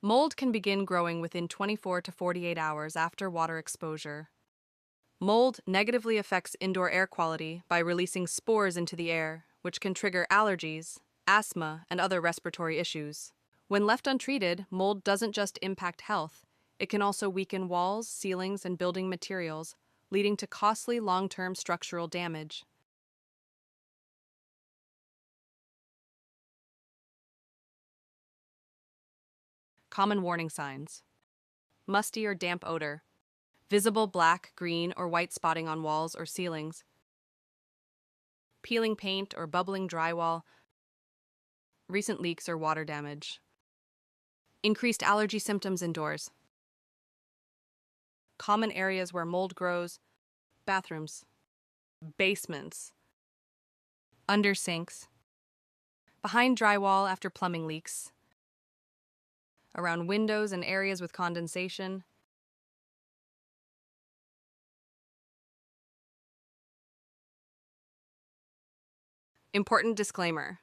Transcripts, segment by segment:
Mold can begin growing within 24 to 48 hours after water exposure. Mold negatively affects indoor air quality by releasing spores into the air, which can trigger allergies, asthma, and other respiratory issues. When left untreated, mold doesn't just impact health, it can also weaken walls, ceilings, and building materials, leading to costly long-term structural damage. Common warning signs: musty or damp odor, visible black, green, or white spotting on walls or ceilings, peeling paint or bubbling drywall, recent leaks or water damage, increased allergy symptoms indoors. Common areas where mold grows: bathrooms, basements, under sinks, behind drywall after plumbing leaks, around windows and areas with condensation. Important disclaimer: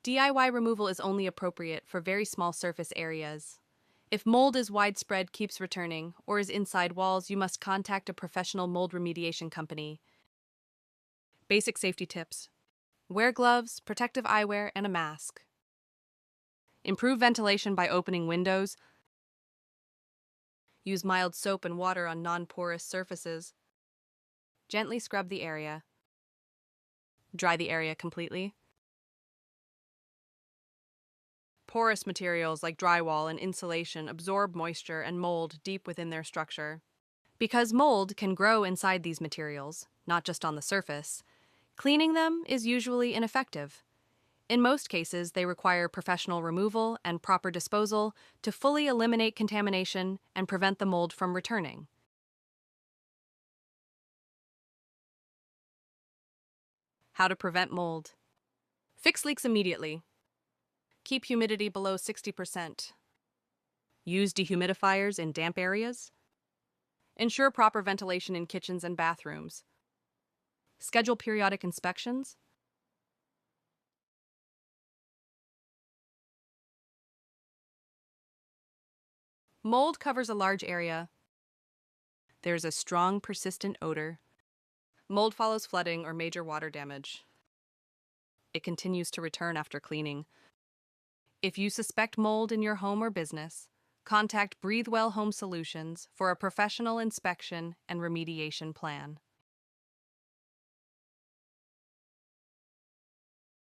DIY removal is only appropriate for very small surface areas. If mold is widespread, keeps returning, or is inside walls, you must contact a professional mold remediation company. Basic safety tips: wear gloves, protective eyewear, and a mask. Improve ventilation by opening windows. Use mild soap and water on non-porous surfaces. Gently scrub the area. Dry the area completely. Porous materials like drywall and insulation absorb moisture and mold deep within their structure. Because mold can grow inside these materials, not just on the surface, cleaning them is usually ineffective. In most cases, they require professional removal and proper disposal to fully eliminate contamination and prevent the mold from returning. How to prevent mold: fix leaks immediately. Keep humidity below 60%. Use dehumidifiers in damp areas. Ensure proper ventilation in kitchens and bathrooms. Schedule periodic inspections. Mold covers a large area. There's a strong, persistent odor. Mold follows flooding or major water damage. It continues to return after cleaning. If you suspect mold in your home or business, contact Breathe Well Home Solutions for a professional inspection and remediation plan.